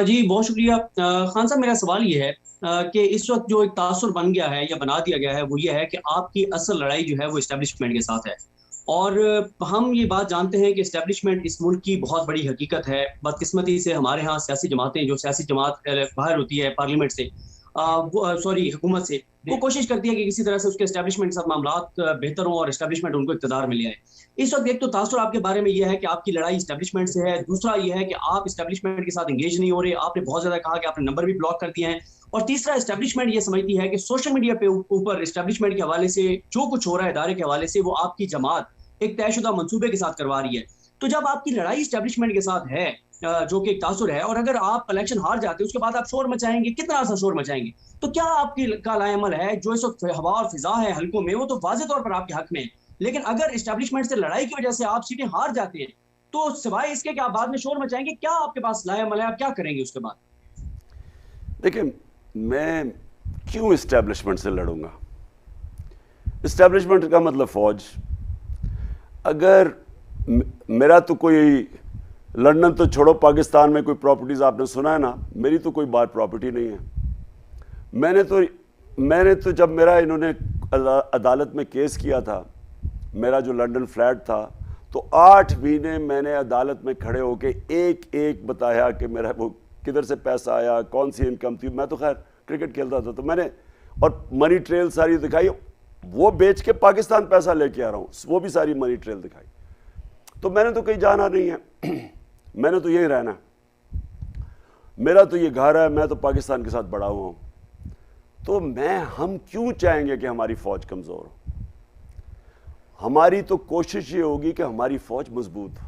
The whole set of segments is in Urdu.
جی بہت شکریہ خان صاحب. میرا سوال یہ ہے کہ اس وقت جو ایک تاثر بن گیا ہے یا بنا دیا گیا ہے وہ یہ ہے کہ آپ کی اصل لڑائی جو ہے وہ اسٹیبلشمنٹ کے ساتھ ہے. اور ہم یہ بات جانتے ہیں کہ اسٹیبلشمنٹ اس ملک کی بہت بڑی حقیقت ہے. بدقسمتی سے ہمارے ہاں سیاسی جماعتیں جو سیاسی جماعت باہر ہوتی ہے پارلیمنٹ سے حکومت سے, وہ کوشش کرتی ہے کہ کسی طرح سے اس کے اسٹیبلشمنٹ کے ساتھ معاملات بہتر ہوں اور اسٹیبلشمنٹ ان کو اقتدار میں لے آئے. اس وقت ایک تو تاثر آپ کے بارے میں یہ ہے کہ آپ کی لڑائی اسٹیبلشمنٹ سے ہے, دوسرا یہ ہے کہ آپ اسٹیبلشمنٹ کے ساتھ انگیج نہیں ہو رہے. آپ نے بہت زیادہ کہا کہ آپ نے نمبر بھی بلاک کر دیے ہیں. اور تیسرا, اسٹیبلشمنٹ یہ سمجھتی ہے کہ سوشل میڈیا پہ اوپر اسٹیبلشمنٹ کے حوالے سے جو کچھ ہو رہا ہے ادارے کے حوالے سے وہ آپ کی جماعت ایک طے شدہ منصوبے کے ساتھ کروا رہی ہے. تو جب آپ کی لڑائی اسٹیبلشمنٹ کے ساتھ ہے جو کہ ایک تاثر ہے, اور اگر آپ الیکشن ہار جاتے ہیں اس کے بعد آپ شور مچائیں گے, کتنا سا شور مچائیں گے, تو کیا آپ کی کا لائے عمل ہے جو اس وقت ہوا اور فضا ہے حلقوں میں وہ تو واضح طور پر آپ کے حق میں ہے. لیکن اگر اسٹیبلشمنٹ سے لڑائی کی وجہ سے آپ سیٹیں ہار جاتے ہیں تو سوائے اس کے کہ آپ بعد میں شور مچائیں گے, کیا آپ کے پاس لائے عمل ہے, آپ کیا کریں گے اس کے بعد؟ دیکھیں, میں کیوں اسٹیبلشمنٹ سے لڑوں گا؟ اسٹیبلشمنٹ کا مطلب فوج. اگر میرا تو کوئی لندن تو چھوڑو, پاکستان میں کوئی پراپرٹیز آپ نے سنا ہے نا, میری تو کوئی بار پراپرٹی نہیں ہے. میں نے تو جب میرا انہوں نے عدالت میں کیس کیا تھا, میرا جو لنڈن فلیٹ تھا, تو 8 مہینے میں نے عدالت میں کھڑے ہو کے ایک ایک بتایا کہ میرا وہ کدھر سے پیسہ آیا, کون سی انکم تھی. میں تو خیر کرکٹ کھیلتا تھا, تو میں نے اور منی ٹریل ساری دکھائی, وہ بیچ کے پاکستان پیسہ لے کے آ رہا ہوں, وہ بھی ساری منی ٹریل دکھائی. تو میں نے تو کہیں جانا نہیں ہے, میں نے تو یہی رہنا ہے, میرا تو یہ گھر ہے, میں تو پاکستان کے ساتھ بڑا ہوا ہوں. تو ہم کیوں چاہیں گے کہ ہماری فوج کمزور ہو؟ ہماری تو کوشش یہ ہوگی کہ ہماری فوج مضبوط ہو.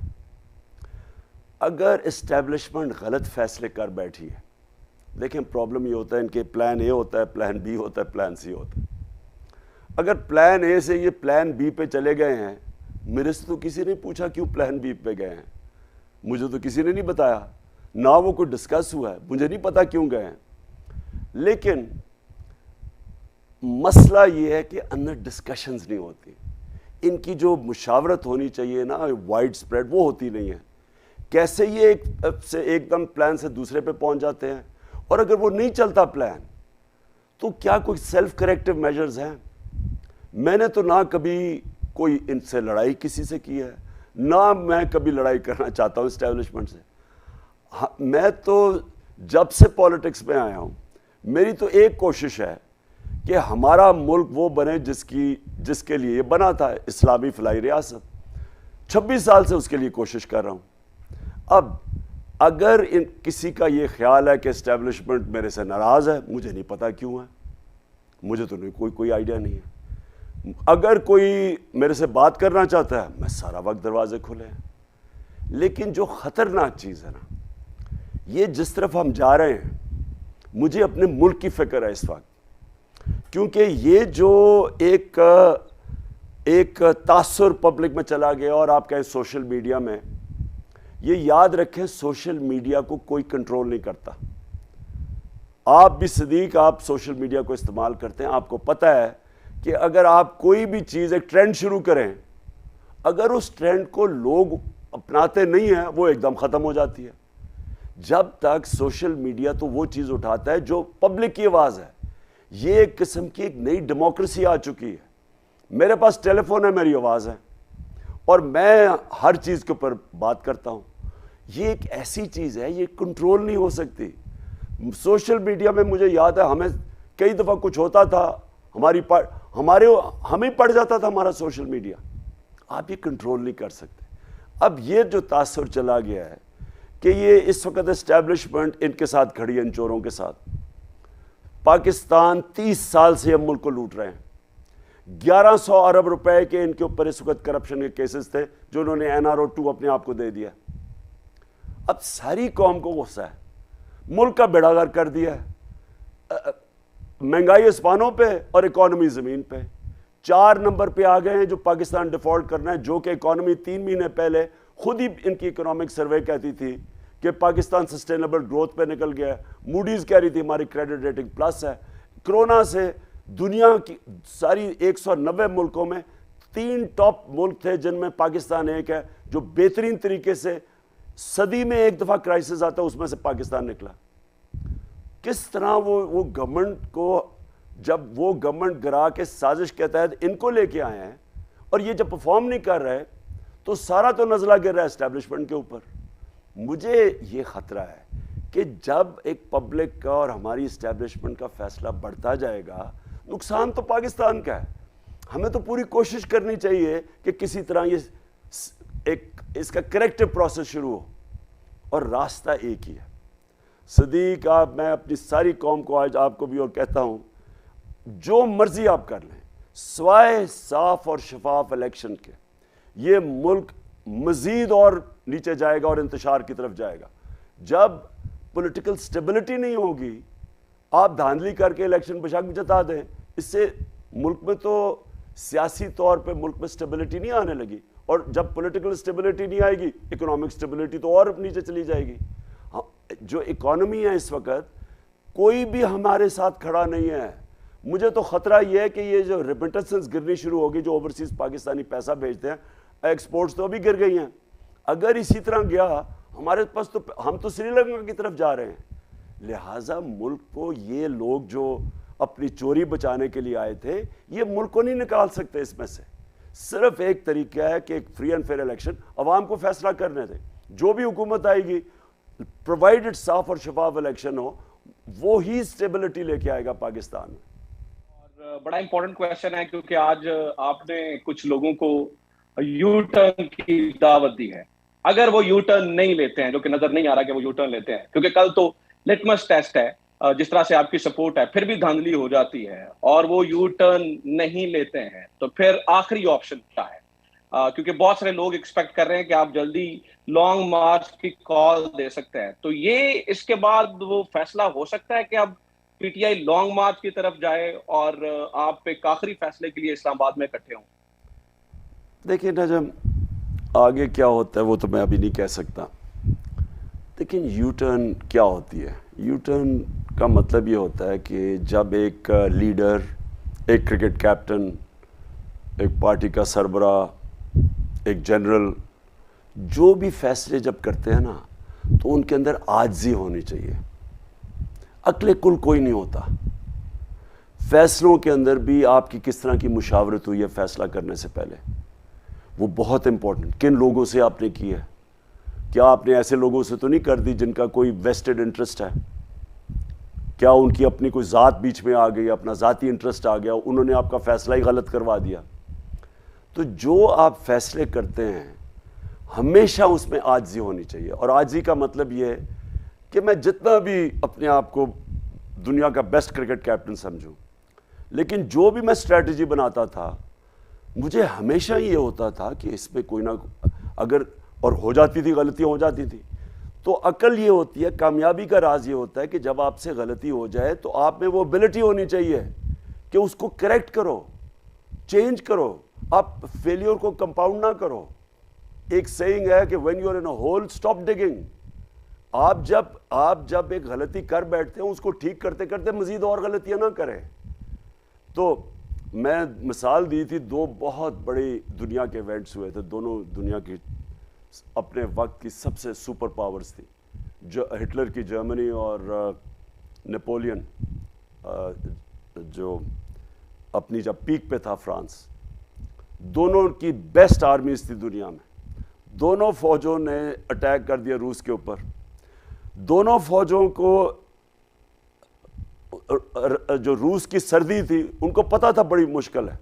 اگر اسٹیبلشمنٹ غلط فیصلے کر بیٹھی ہے, دیکھیں پرابلم یہ ہوتا ہے ان کے پلان اے ہوتا ہے, پلان بی ہوتا ہے, پلان سی ہوتا ہے. اگر پلان اے سے یہ پلان بی پہ چلے گئے ہیں, میرے سے تو کسی نے پوچھا کیوں پلان بی پہ گئے ہیں, مجھے تو کسی نے نہیں بتایا, نہ وہ کوئی ڈسکس ہوا ہے, مجھے نہیں پتا کیوں گئے ہیں. لیکن مسئلہ یہ ہے کہ اندر ڈسکشنز نہیں ہوتی, ان کی جو مشاورت ہونی چاہیے نا وائڈ سپریڈ, وہ ہوتی نہیں ہے. کیسے یہ ایک دم پلان سے دوسرے پہ پہنچ جاتے ہیں, اور اگر وہ نہیں چلتا پلان تو کیا کوئی سیلف کریکٹیو میجرز ہیں؟ میں نے تو نہ کبھی کوئی ان سے لڑائی کسی سے کی ہے, نہ میں کبھی لڑائی کرنا چاہتا ہوں اسٹیبلشمنٹ سے. میں تو جب سے پالیٹکس میں آیا ہوں, میری تو ایک کوشش ہے کہ ہمارا ملک وہ بنے جس کے لیے یہ بنا تھا, اسلامی فلاحی ریاست. 26 سال سے اس کے لیے کوشش کر رہا ہوں. اب اگر کسی کا یہ خیال ہے کہ اسٹیبلشمنٹ میرے سے ناراض ہے, مجھے نہیں پتا کیوں ہے, مجھے تو کوئی آئیڈیا نہیں ہے. اگر کوئی میرے سے بات کرنا چاہتا ہے, میں سارا وقت دروازے کھلے ہیں. لیکن جو خطرناک چیز ہے نا, یہ جس طرف ہم جا رہے ہیں, مجھے اپنے ملک کی فکر ہے اس وقت, کیونکہ یہ جو ایک تاثر پبلک میں چلا گیا, اور آپ کہیں سوشل میڈیا میں, یہ یاد رکھیں سوشل میڈیا کو کوئی کنٹرول نہیں کرتا. آپ بھی صدیق, آپ سوشل میڈیا کو استعمال کرتے ہیں, آپ کو پتہ ہے کہ اگر آپ کوئی بھی چیز ایک ٹرینڈ شروع کریں, اگر اس ٹرینڈ کو لوگ اپناتے نہیں ہیں, وہ ایک دم ختم ہو جاتی ہے. جب تک سوشل میڈیا تو وہ چیز اٹھاتا ہے جو پبلک کی آواز ہے. یہ ایک قسم کی ایک نئی ڈیموکریسی آ چکی ہے. میرے پاس ٹیلی فون ہے, میری آواز ہے, اور میں ہر چیز کے اوپر بات کرتا ہوں. یہ ایک ایسی چیز ہے, یہ کنٹرول نہیں ہو سکتی. سوشل میڈیا میں مجھے یاد ہے, ہمیں کئی دفعہ کچھ ہوتا تھا, ہمیں پڑ جاتا تھا ہمارا سوشل میڈیا. آپ یہ کنٹرول نہیں کر سکتے. اب یہ جو تاثر چلا گیا ہے کہ یہ اس وقت اسٹیبلشمنٹ ان کے ساتھ کھڑی ہے, ان چوروں کے ساتھ. پاکستان 30 سال سے ہم ملک کو لوٹ رہے ہیں. 1100 ارب روپے کے ان کے اوپر اس وقت کرپشن کے کیسز تھے جو انہوں نے NRO 2 اپنے آپ کو دے دیا. اب ساری قوم کو غصہ ہے, ملک کا بیڑا غرق کر دیا ہے. مہنگائی اسپانوں پہ اور اکانومی زمین پہ. 4 نمبر پہ آ گئے ہیں جو پاکستان ڈیفالٹ کرنا ہے, جو کہ اکانومی 3 مہینے پہلے خود ہی ان کی اکنامک سروے کہتی تھی کہ پاکستان سسٹینیبل گروتھ پہ نکل گیا ہے. موڈیز کہہ رہی تھی ہماری کریڈٹ ریٹنگ پلس ہے. کرونا سے دنیا کی ساری 190 ملکوں میں 3 ٹاپ ملک تھے, جن میں پاکستان ایک ہے, جو بہترین طریقے سے صدی میں ایک دفعہ کرائسس آتا ہے, اس میں سے پاکستان نکلا. کس طرح وہ گورنمنٹ کو, جب وہ گورنمنٹ گرا کے سازش کے تحت ان کو لے کے آئے ہیں اور یہ جب پرفارم نہیں کر رہے تو سارا تو نزلہ گر رہا ہے اسٹیبلشمنٹ کے اوپر. مجھے یہ خطرہ ہے کہ جب ایک پبلک کا اور ہماری اسٹیبلشمنٹ کا فیصلہ بڑھتا جائے گا, نقصان تو پاکستان کا ہے. ہمیں تو پوری کوشش کرنی چاہیے کہ کسی طرح یہ اس کا کریکٹو پروسیس شروع ہو, اور راستہ ایک ہی ہے. صدیق, میں اپنی ساری قوم کو آج آپ کو بھی اور کہتا ہوں, جو مرضی آپ کر لیں سوائے صاف اور شفاف الیکشن کے, یہ ملک مزید اور نیچے جائے گا اور انتشار کی طرف جائے گا. جب پولیٹیکل سٹیبلٹی نہیں ہوگی, آپ دھاندلی کر کے الیکشن بشک جتا دیں, اس سے ملک میں تو سیاسی طور پہ ملک میں سٹیبلٹی نہیں آنے لگی, اور جب پولیٹیکل سٹیبلٹی نہیں آئے گی اکنامک سٹیبلٹی تو اور نیچے چلی جائے گی. جو اکانومی ہے اس وقت, کوئی بھی ہمارے ساتھ کھڑا نہیں ہے. مجھے تو خطرہ یہ ہے کہ یہ جو ریمیٹنسز گرنی شروع ہوگی, جو اوورسیز پاکستانی پیسہ بھیجتے ہیں, ایکسپورٹس تو ابھی گر گئی ہیں, اگر اسی طرح گیا ہمارے پاس تو ہم تو سری لنکا کی طرف جا رہے ہیں. لہٰذا ملک کو یہ لوگ جو اپنی چوری بچانے کے لیے آئے تھے, یہ ملک کو نہیں نکال سکتے اس میں سے. صرف ایک طریقہ ہے کہ ایک فری اینڈ فیئر الیکشن, عوام کو فیصلہ کرنے دیں. جو بھی حکومت آئے گی, پرووائڈڈ صاف اور شفاف الیکشن ہو, وہی اسٹیبلٹی لے کے آئے گا پاکستان میں. اور بڑا امپورٹنٹ کویشچن ہے, کیونکہ آج آپ نے کچھ لوگوں کو یو ٹرن کی دعوت دی ہے. اگر وہ یو ٹرن نہیں لیتے ہیں, جو کہ نظر نہیں آ رہا کہ وہ یو ٹرن لیتے ہیں, کیونکہ کل تو لٹمس ٹیسٹ ہے, جس طرح سے آپ کی سپورٹ ہے پھر بھی دھاندلی ہو جاتی ہے, اور وہ یو ٹرن نہیں لیتے ہیں, تو پھر آخری آپشن کیا ہے؟ کیونکہ بہت سارے لوگ ایکسپیکٹ کر رہے ہیں کہ آپ جلدی لانگ مارچ کی کال دے سکتے ہیں. تو یہ اس کے بعد وہ فیصلہ ہو سکتا ہے کہ اب P T I long march کی طرف جائے اور آپ ایک آخری فیصلے کے لیے اسلام آباد میں اکٹھے ہوں. دیکھیں نجم, آگے کیا ہوتا ہے وہ تو میں ابھی نہیں کہہ سکتا, لیکن یو ٹرن کیا ہوتی ہے؟ یو ٹرن کا مطلب یہ ہوتا ہے کہ جب ایک لیڈر, ایک کرکٹ کیپٹن, ایک پارٹی کا سربراہ, ایک جنرل, جو بھی فیصلے جب کرتے ہیں نا, تو ان کے اندر عاجزی ہونی چاہیے. عقل کل کوئی نہیں ہوتا. فیصلوں کے اندر بھی آپ کی کس طرح کی مشاورت ہوئی ہے فیصلہ کرنے سے پہلے, وہ بہت امپورٹنٹ. کن لوگوں سے آپ نے کی ہے؟ کیا آپ نے ایسے لوگوں سے تو نہیں کر دی جن کا کوئی ویسٹڈ انٹرسٹ ہے؟ کیا ان کی اپنی کوئی ذات بیچ میں آ گئی, اپنا ذاتی انٹرسٹ آ گیا, انہوں نے آپ کا فیصلہ ہی غلط کروا دیا؟ تو جو آپ فیصلے کرتے ہیں ہمیشہ اس میں عاجزی ہونی چاہیے. اور عاجزی کا مطلب یہ ہے کہ میں جتنا بھی اپنے آپ کو دنیا کا بیسٹ کرکٹ کیپٹن سمجھوں, لیکن جو بھی میں اسٹریٹجی بناتا تھا, مجھے ہمیشہ یہ ہوتا تھا کہ اس میں کوئی نہ اگر, اور ہو جاتی تھی, غلطیاں ہو جاتی تھی, تو عقل یہ ہوتی ہے, کامیابی کا راز یہ ہوتا ہے کہ جب آپ سے غلطی ہو جائے تو آپ میں وہ ابیلٹی ہونی چاہیے کہ اس کو کریکٹ کرو, چینج کرو, آپ فیلیور کو کمپاؤنڈ نہ کرو. ایک سیئنگ ہے کہ when you are in a hole, stop digging. آپ جب ایک غلطی کر بیٹھتے ہیں, اس کو ٹھیک کرتے کرتے مزید اور غلطیاں نہ کریں. تو میں مثال دی تھی, دو بہت بڑی دنیا کے ایونٹس ہوئے تھے, دونوں دنیا کی اپنے وقت کی سب سے سپر پاورز تھی, جو ہٹلر کی جرمنی اور نیپولین جو اپنی جب پیک پہ تھا فرانس. دونوں کی بیسٹ آرمیز تھی دنیا میں. دونوں فوجوں نے اٹیک کر دیا روس کے اوپر. دونوں فوجوں کو جو روس کی سردی تھی ان کو پتا تھا بڑی مشکل ہے,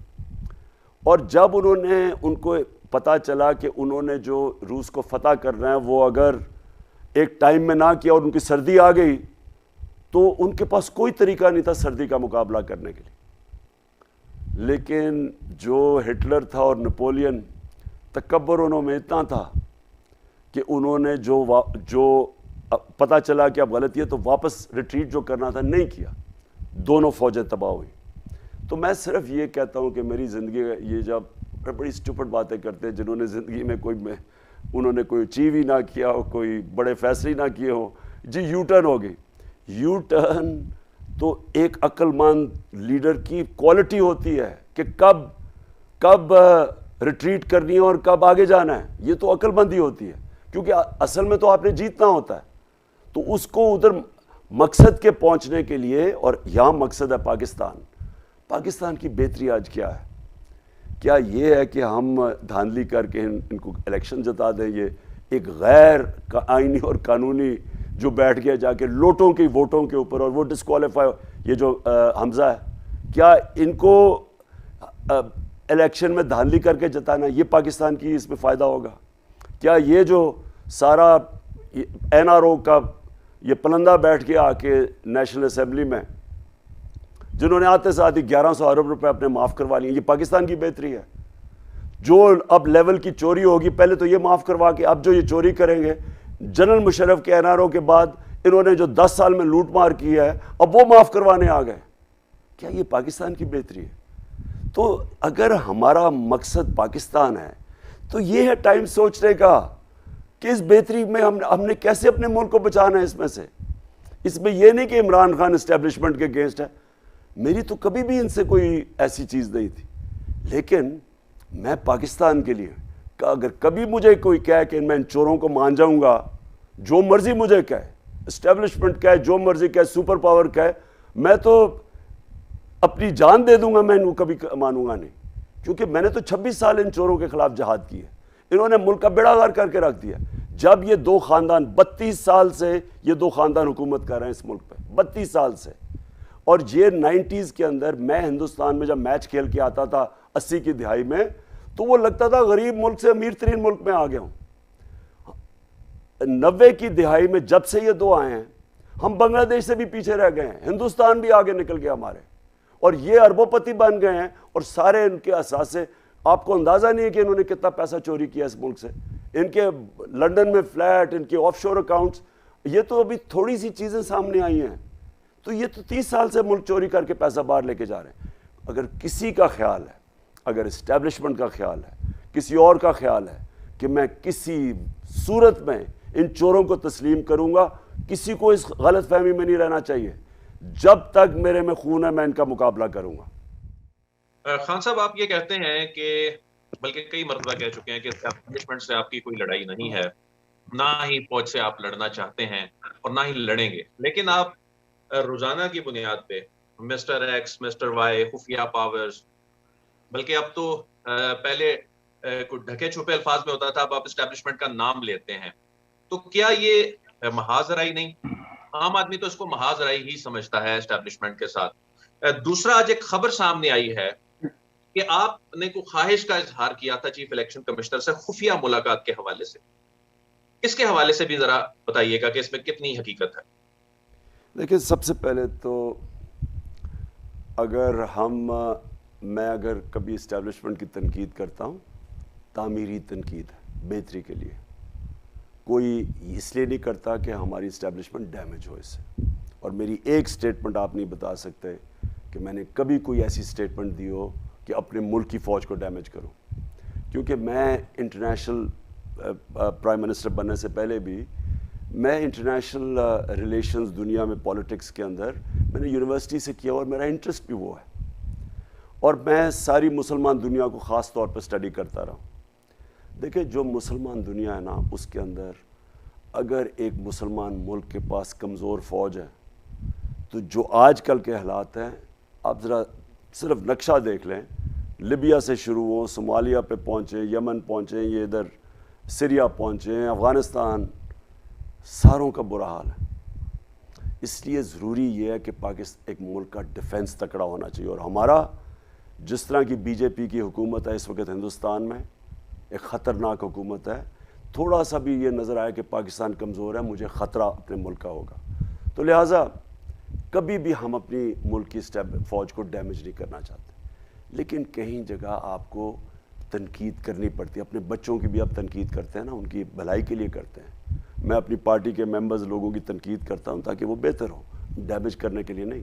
اور جب ان کو پتا چلا کہ انہوں نے جو روس کو فتح کرنا ہے وہ اگر ایک ٹائم میں نہ کیا اور ان کی سردی آ گئی, تو ان کے پاس کوئی طریقہ نہیں تھا سردی کا مقابلہ کرنے کے لیے. لیکن جو ہٹلر تھا اور نیپولین, تکبر انہوں میں اتنا تھا کہ انہوں نے جو پتہ چلا کہ اب غلطی ہے تو واپس ریٹریٹ جو کرنا تھا نہیں کیا. دونوں فوجیں تباہ ہوئی. تو میں صرف یہ کہتا ہوں کہ میری زندگی, یہ جب بڑی اسٹوپڈ باتیں کرتے ہیں جنہوں نے زندگی میں انہوں نے کوئی اچیو ہی نہ کیا ہو, کوئی بڑے فیصلے نہ کیے ہوں, جی یو ٹرن ہو گئی. یو ٹرن تو ایک عقل مند لیڈر کی کوالٹی ہوتی ہے کہ کب ریٹریٹ کرنی ہے اور کب آگے جانا ہے, یہ تو عقل مندی ہوتی ہے. کیونکہ اصل میں تو آپ نے جیتنا ہوتا ہے. تو اس کو ادھر مقصد کے پہنچنے کے لیے, اور یہاں مقصد ہے پاکستان کی بہتری آج کیا ہے؟ کیا یہ ہے کہ ہم دھاندلی کر کے ان کو الیکشن جتا دیں؟ یہ ایک غیر آئینی اور قانونی جو بیٹھ گیا جا کے لوٹوں کی ووٹوں کے اوپر, اور وہ ڈسکوالیفائی, یہ جو حمزہ ہے, کیا ان کو الیکشن میں دھاندلی کر کے جتانا یہ پاکستان کی اس میں فائدہ ہوگا؟ کیا یہ جو سارا این آر او کا یہ پلندہ بیٹھ کے آ کے نیشنل اسمبلی میں جنہوں نے آتے ساتھ ہی 1100 ارب روپے اپنے معاف کروا لیے, یہ پاکستان کی بہتری ہے؟ جو اب لیول کی چوری ہوگی پہلے تو یہ معاف کروا کے اب جو یہ چوری کریں گے, جنرل مشرف کے این آر او کے بعد انہوں نے جو 10 سال میں لوٹ مار کی ہے اب وہ معاف کروانے آ گئے. کیا یہ پاکستان کی بہتری ہے؟ تو اگر ہمارا مقصد پاکستان ہے تو یہ ہے ٹائم سوچنے کا کہ اس بہتری میں ہم نے کیسے اپنے ملک کو بچانا ہے. اس میں یہ نہیں کہ عمران خان اسٹیبلشمنٹ کے اگینسٹ ہے, میری تو کبھی بھی ان سے کوئی ایسی چیز نہیں تھی, لیکن میں پاکستان کے لیے اگر کبھی مجھے کوئی کہے کہ میں ان چوروں کو مان جاؤں گا, جو مرضی مجھے کہے, اسٹیبلشمنٹ کہے, جو مرضی کہے, سپر پاور کہے, میں تو اپنی جان دے دوں گا, میں ان کو کبھی مانوں گا نہیں, کیونکہ میں نے تو 26 سال ان چوروں کے خلاف جہاد کی ہے. انہوں نے ملک کا بیڑا غرق کر کے رکھ دیا. جب یہ دو خاندان 32 سال سے یہ دو خاندان حکومت کر رہے ہیں اس ملک پہ, 32 سال سے, اور یہ 90s کے اندر میں ہندوستان میں جب میچ کھیل کے آتا تھا 80 کی دہائی میں, تو وہ لگتا تھا غریب ملک سے امیر ترین ملک میں آ گیا ہوں. 90 کی دہائی میں جب سے یہ دو آئے ہیں ہم بنگلہ دیش سے بھی پیچھے رہ گئے ہیں, ہندوستان بھی آگے نکل گیا ہمارے, اور یہ اربوں پتی بن گئے ہیں, اور سارے ان کے اثاثے آپ کو اندازہ نہیں ہے کہ انہوں نے کتنا پیسہ چوری کیا اس ملک سے. ان کے لنڈن میں فلیٹ, ان کے آف شور اکاؤنٹس, یہ تو ابھی تھوڑی سی چیزیں سامنے آئی ہیں. تو یہ تو 30 سال سے ملک چوری کر کے پیسہ باہر لے کے جا رہے ہیں. اگر کسی کا خیال ہے, اگر اسٹیبلشمنٹ کا خیال ہے, کسی اور کا خیال ہے کہ میں کسی صورت میں ان چوروں کو تسلیم کروں گا, کسی کو اس غلط فہمی میں نہیں رہنا چاہیے. جب تک میرے میں خون ہے میں ان کا مقابلہ کروں گا. خان صاحب آپ یہ کہتے ہیں کہ, بلکہ کئی مرتبہ کہہ چکے ہیں کہ اسٹیبلشمنٹ سے آپ کی کوئی لڑائی نہیں ہے, نہ ہی فوج سے آپ لڑنا چاہتے ہیں اور نہ ہی لڑیں گے, لیکن آپ روزانہ کی بنیاد پہ مسٹر ایکس, مسٹر وائی, خفیہ پاورز, بلکہ اب تو پہلے کچھ ڈھکے چھپے الفاظ میں ہوتا تھا, اب آپ اسٹیبلشمنٹ کا نام لیتے ہیں. تو کیا یہ محاذ رائی نہیں؟ عام آدمی تو اس کو محاذ رائی ہی سمجھتا ہے اسٹیبلشمنٹ کے ساتھ. دوسرا, آج ایک خبر سامنے آئی ہے کہ آپ نے کوئی خواہش کا اظہار کیا تھا چیف الیکشن کمشنر سے خفیہ ملاقات کے حوالے سے. اس کے حوالے سے بھی ذرا بتائیے گا کہ اس میں کتنی حقیقت ہے. دیکھیں, سب سے پہلے تو اگر میں اگر کبھی اسٹیبلشمنٹ کی تنقید کرتا ہوں, تعمیری تنقید ہے, بہتری کے لیے, کوئی اس لیے نہیں کرتا کہ ہماری اسٹیبلشمنٹ ڈیمیج ہو اس سے. اور میری ایک سٹیٹمنٹ آپ نہیں بتا سکتے کہ میں نے کبھی کوئی ایسی سٹیٹمنٹ دی ہو کہ اپنے ملک کی فوج کو ڈیمیج کروں, کیونکہ میں انٹرنیشنل پرائم منسٹر بننے سے پہلے بھی میں انٹرنیشنل ریلیشنز دنیا میں پولیٹکس کے اندر میں نے یونیورسٹی سے کیا, اور میرا انٹرسٹ بھی وہ ہے, اور میں ساری مسلمان دنیا کو خاص طور پر سٹڈی کرتا رہا ہوں. دیکھیں, جو مسلمان دنیا ہے نا, اس کے اندر اگر ایک مسلمان ملک کے پاس کمزور فوج ہے تو جو آج کل کے حالات ہیں, آپ ذرا صرف نقشہ دیکھ لیں, لیبیا سے شروع ہوں, صومالیہ پہ پہنچیں, یمن پہنچیں, یہ ادھر سیریا پہنچیں, افغانستان, ساروں کا برا حال ہے. اس لیے ضروری یہ ہے کہ پاکستان ایک ملک کا ڈیفنس تکڑا ہونا چاہیے, اور ہمارا جس طرح کی بی جے پی کی حکومت ہے اس وقت ہندوستان میں, ایک خطرناک حکومت ہے. تھوڑا سا بھی یہ نظر آئے کہ پاکستان کمزور ہے, مجھے خطرہ اپنے ملک کا ہوگا. تو لہٰذا کبھی بھی ہم اپنی ملک کی فوج کو ڈیمیج نہیں کرنا چاہتے, لیکن کہیں جگہ آپ کو تنقید کرنی پڑتی ہے. اپنے بچوں کی بھی آپ تنقید کرتے ہیں نا, ان کی بھلائی کے لیے کرتے ہیں. میں اپنی پارٹی کے ممبرز لوگوں کی تنقید کرتا ہوں تاکہ وہ بہتر ہو, ڈیمیج کرنے کے لیے نہیں.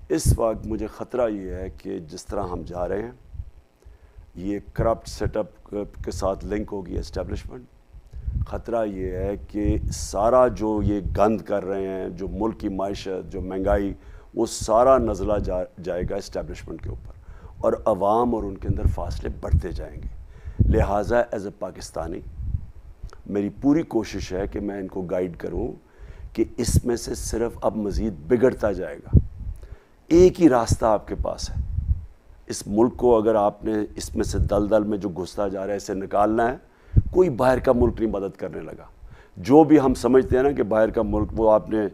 اس وقت مجھے خطرہ یہ ہے کہ جس طرح ہم جا رہے ہیں, یہ کرپٹ سیٹ اپ کے ساتھ لنک ہوگی اسٹیبلشمنٹ. خطرہ یہ ہے کہ سارا جو یہ گند کر رہے ہیں, جو ملک کی معیشت, جو مہنگائی, وہ سارا نزلہ جائے گا اسٹیبلشمنٹ کے اوپر, اور عوام اور ان کے اندر فاصلے بڑھتے جائیں گے. لہٰذا ایز اے پاکستانی میری پوری کوشش ہے کہ میں ان کو گائیڈ کروں کہ اس میں سے صرف اب مزید بگڑتا جائے گا. ایک ہی راستہ آپ کے پاس ہے. اس ملک کو اگر آپ نے اس میں سے دلدل میں جو گھستا جا رہا ہے اسے نکالنا ہے. کوئی باہر کا ملک نہیں مدد کرنے لگا. جو بھی ہم سمجھتے ہیں نا کہ باہر کا ملک, وہ آپ نے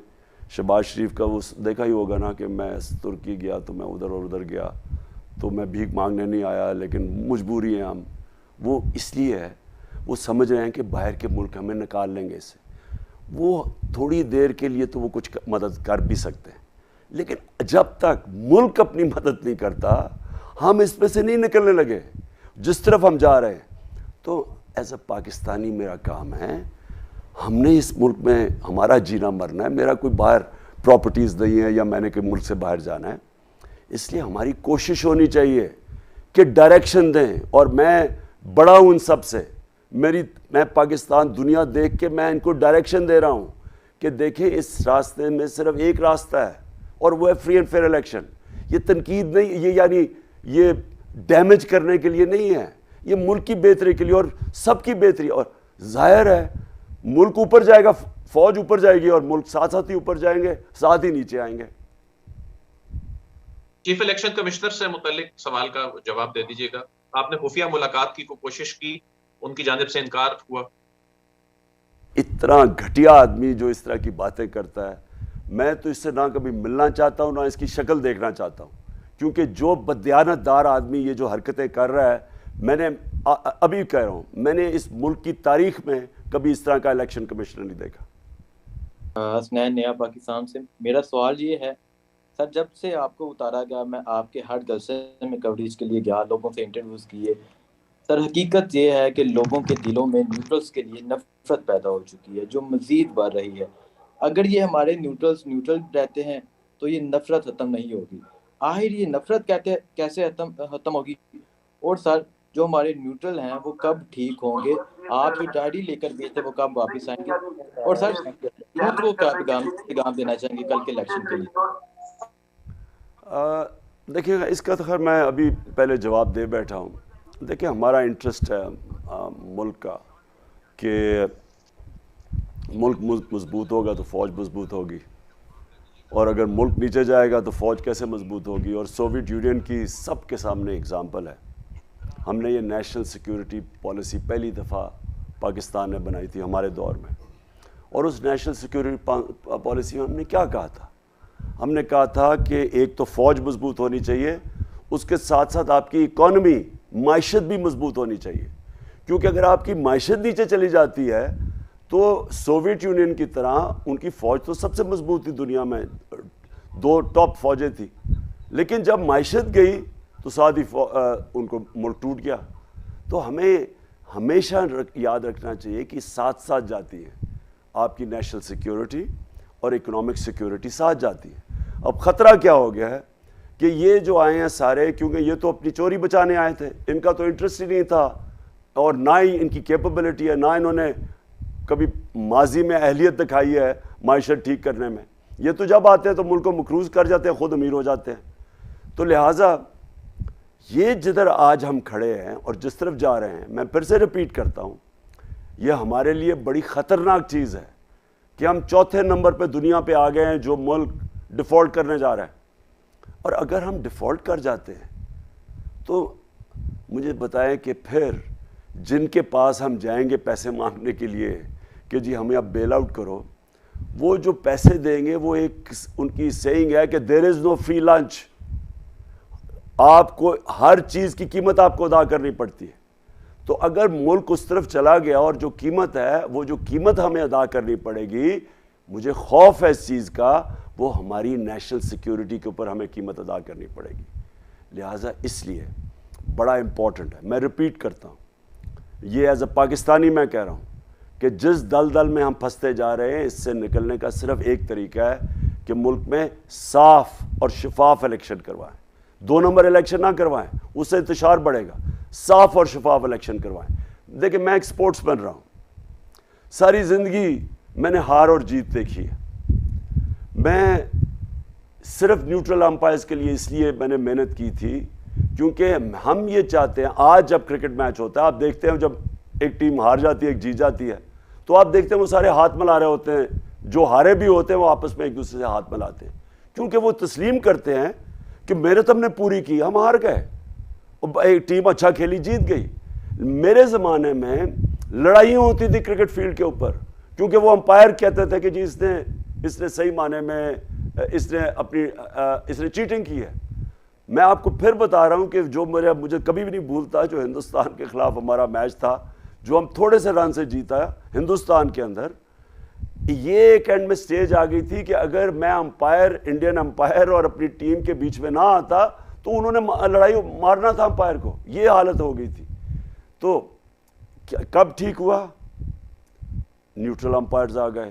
شہباز شریف کا وہ دیکھا ہی ہوگا نا کہ میں ترکی گیا تو میں ادھر اور ادھر گیا تو میں بھیک مانگنے نہیں آیا لیکن مجبوری ہے ہم. وہ اس لیے ہے, وہ سمجھ رہے ہیں کہ باہر کے ملک ہمیں نکال لیں گے اس سے. وہ تھوڑی دیر کے لیے تو وہ کچھ مدد کر بھی سکتے ہیں, لیکن جب تک ملک اپنی مدد نہیں کرتا ہم اس میں سے نہیں نکلنے لگے جس طرف ہم جا رہے ہیں. تو ایز اے پاکستانی میرا کام ہے, ہم نے اس ملک میں ہمارا جینا مرنا ہے. میرا کوئی باہر پراپرٹیز نہیں ہے یا میں نے کوئی ملک سے باہر جانا ہے. اس لیے ہماری کوشش ہونی چاہیے کہ ڈائریکشن دیں. اور میں بڑا ہوں ان سب سے, میں پاکستان دنیا دیکھ کے میں ان کو ڈائریکشن دے رہا ہوں کہ دیکھیں اس راستے میں صرف ایک راستہ ہے اور وہ ہے فری اینڈ فیئر الیکشن. یہ تنقید نہیں, یہ یعنی یہ ڈیمیج کرنے کے لیے نہیں ہے, یہ ملک کی بہتری کے لیے اور سب کی بہتری. اور ظاہر ہے ملک اوپر جائے گا, فوج اوپر جائے گی اور ملک ساتھ ساتھ ہی اوپر جائیں گے, ساتھ ہی نیچے آئیں گے. چیف الیکشن کمشنر سے متعلق سوال کا جواب دے دیجیے گا. آپ نے خفیہ ملاقات کی کوشش کی, ان کی جانب سے انکار ہوا. اتنا گھٹیا آدمی جو اس طرح کی باتیں کرتا ہے, میں تو اس سے نہ کبھی ملنا چاہتا ہوں نہ اس کی شکل دیکھنا چاہتا ہوں. کیونکہ جو بددیانت دار آدمی یہ جو حرکتیں کر رہا ہے, میں نے ابھی کہہ رہا ہوں, میں نے اس ملک کی تاریخ میں کبھی اس طرح کا الیکشن کمشنر نہیں دیکھا. حسنین نیا پاکستان سے میرا سوال یہ ہے سر, جب سے آپ کو اتارا گیا, میں آپ کے ہر جلسے میں کوریج کے لیے گیا, لوگوں سے انٹرویوز کیے سر, حقیقت یہ ہے کہ لوگوں کے دلوں میں نیوٹرلز کے لیے نفرت پیدا ہو چکی ہے جو مزید بڑھ رہی ہے. اگر یہ ہمارے نیوٹرل رہتے ہیں تو یہ نفرت ختم نہیں ہوگی. آخر یہ نفرت کیسے ختم ہوگی؟ اور سر جو ہمارے نیوٹرل ہیں وہ کب ٹھیک ہوں گے؟ آپ جو ڈائری لے کر گئے تھے وہ کب واپس آئیں گے؟ اور سر یوتھ کو کیا پیغام دینا چاہیں گے کل کے الیکشن کے لیے؟ دیکھیے اس کا تو خیر میں ابھی پہلے جواب دے بیٹھا ہوں. دیکھیں ہمارا انٹرسٹ ہے ملک کا کہ ملک مضبوط ہوگا تو فوج مضبوط ہوگی, اور اگر ملک نیچے جائے گا تو فوج کیسے مضبوط ہوگی. اور سوویت یونین کی سب کے سامنے اگزامپل ہے. ہم نے یہ نیشنل سیکیورٹی پالیسی پہلی دفعہ پاکستان نے بنائی تھی ہمارے دور میں, اور اس نیشنل سیکیورٹی پالیسی میں ہم نے کیا کہا تھا؟ ہم نے کہا تھا کہ ایک تو فوج مضبوط ہونی چاہیے, اس کے ساتھ ساتھ آپ کی اکانومی معیشت بھی مضبوط ہونی چاہیے. کیونکہ اگر آپ کی معیشت نیچے چلی جاتی ہے تو سوویت یونین کی طرح ان کی فوج تو سب سے مضبوط تھی دنیا میں, 2 ٹاپ فوجیں تھیں, لیکن جب معیشت گئی تو ساتھ ہی ان کو ملک ٹوٹ گیا. تو ہمیں ہمیشہ یاد رکھنا چاہیے کہ ساتھ ساتھ جاتی ہے آپ کی نیشنل سیکیورٹی اور اکنامک سیکیورٹی ساتھ جاتی ہے. اب خطرہ کیا ہو گیا ہے کہ یہ جو آئے ہیں سارے, کیونکہ یہ تو اپنی چوری بچانے آئے تھے, ان کا تو انٹرسٹ ہی نہیں تھا اور نہ ہی ان کی کیپبلٹی ہے, نہ انہوں نے کبھی ماضی میں اہلیت دکھائی ہے معیشت ٹھیک کرنے میں. یہ تو جب آتے ہیں تو ملک کو مقروض کر جاتے ہیں, خود امیر ہو جاتے ہیں. تو لہٰذا یہ جدھر آج ہم کھڑے ہیں اور جس طرف جا رہے ہیں, میں پھر سے ریپیٹ کرتا ہوں, یہ ہمارے لیے بڑی خطرناک چیز ہے کہ ہم 4تھے نمبر پہ دنیا پہ آ گئے ہیں جو ملک ڈیفالٹ کرنے جا رہا ہے. اور اگر ہم ڈیفالٹ کر جاتے ہیں تو مجھے بتائیں کہ پھر جن کے پاس ہم جائیں گے پیسے مانگنے کے لیے کہ جی ہمیں اب بیل آؤٹ کرو, وہ جو پیسے دیں گے وہ ایک ان کی سیئنگ ہے کہ دیر از نو فری لنچ. آپ کو ہر چیز کی قیمت آپ کو ادا کرنی پڑتی ہے. تو اگر ملک اس طرف چلا گیا اور جو قیمت ہے وہ جو قیمت ہمیں ادا کرنی پڑے گی, مجھے خوف ہے اس چیز کا, وہ ہماری نیشنل سیکیورٹی کے اوپر ہمیں قیمت ادا کرنی پڑے گی. لہٰذا اس لیے بڑا امپورٹنٹ ہے, میں ریپیٹ کرتا ہوں, یہ ایز اے پاکستانی میں کہہ رہا ہوں کہ جس دلدل میں ہم پھنستے جا رہے ہیں اس سے نکلنے کا صرف ایک طریقہ ہے کہ ملک میں صاف اور شفاف الیکشن کروائیں. 2 نمبر الیکشن نہ کروائیں, اس سے انتشار بڑھے گا. صاف اور شفاف الیکشن کروائیں. دیکھیں میں ایک سپورٹس مین رہا ہوں, ساری زندگی میں نے ہار اور جیت دیکھی ہے. میں صرف نیوٹرل امپائرز کے لیے اس لیے میں نے محنت کی تھی کیونکہ ہم یہ چاہتے ہیں, آج جب کرکٹ میچ ہوتا ہے آپ دیکھتے ہیں جب ایک ٹیم ہار جاتی ہے ایک جیت جاتی ہے, تو آپ دیکھتے ہیں وہ سارے ہاتھ ملا رہے ہوتے ہیں، جو ہارے بھی ہوتے ہیں وہ آپس میں ایک دوسرے سے ہاتھ ملاتے ہیں، کیونکہ وہ تسلیم کرتے ہیں کہ میرے تو ہم نے پوری کی، ہم ہار گئے، ایک ٹیم اچھا کھیلی جیت گئی۔ میرے زمانے میں لڑائیاں ہوتی تھی کرکٹ فیلڈ کے اوپر، کیونکہ وہ امپائر کہتے تھے کہ جی اس نے صحیح معنی میں اس نے چیٹنگ کی ہے۔ میں آپ کو پھر بتا رہا ہوں کہ جو مجھے کبھی بھی نہیں بھولتا، جو ہندوستان کے خلاف ہمارا میچ تھا، جو ہم تھوڑے سے رن سے جیتا ہندوستان کے اندر، یہ ایک اینڈ میں سٹیج آ گئی تھی کہ اگر میں امپائر، انڈین امپائر اور اپنی ٹیم کے بیچ میں نہ آتا تو انہوں نے لڑائی مارنا تھا امپائر کو، یہ حالت ہو گئی تھی۔ تو کب ٹھیک ہوا؟ نیوٹرل امپائرز آ گئے،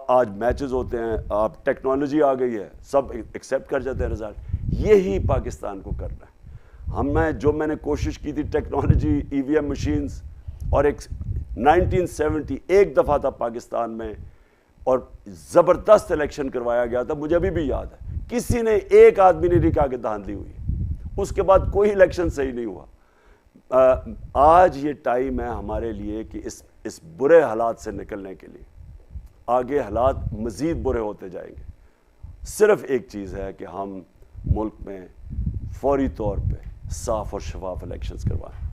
آج میچز ہوتے ہیں، آپ ٹیکنالوجی آ گئی ہے، سب ایکسیپٹ کر جاتے ہیں رزلٹ۔ یہی پاکستان کو کرنا ہے۔ میں نے کوشش کی تھی ٹیکنالوجی، ای وی ایم مشینز، اور 1970 ایک دفعہ تھا پاکستان میں اور زبردست الیکشن کروایا گیا تھا، مجھے ابھی بھی یاد ہے، کسی نے ایک آدمی نے نہیں کہا کہ دھاندلی ہوئی، اس کے بعد کوئی الیکشن صحیح نہیں ہوا۔ آج یہ ٹائم ہے ہمارے لیے کہ اس برے حالات سے نکلنے کے لیے، آگے حالات مزید برے ہوتے جائیں گے، صرف ایک چیز ہے کہ ہم ملک میں فوری طور پہ صاف اور شفاف الیکشنز کروائیں۔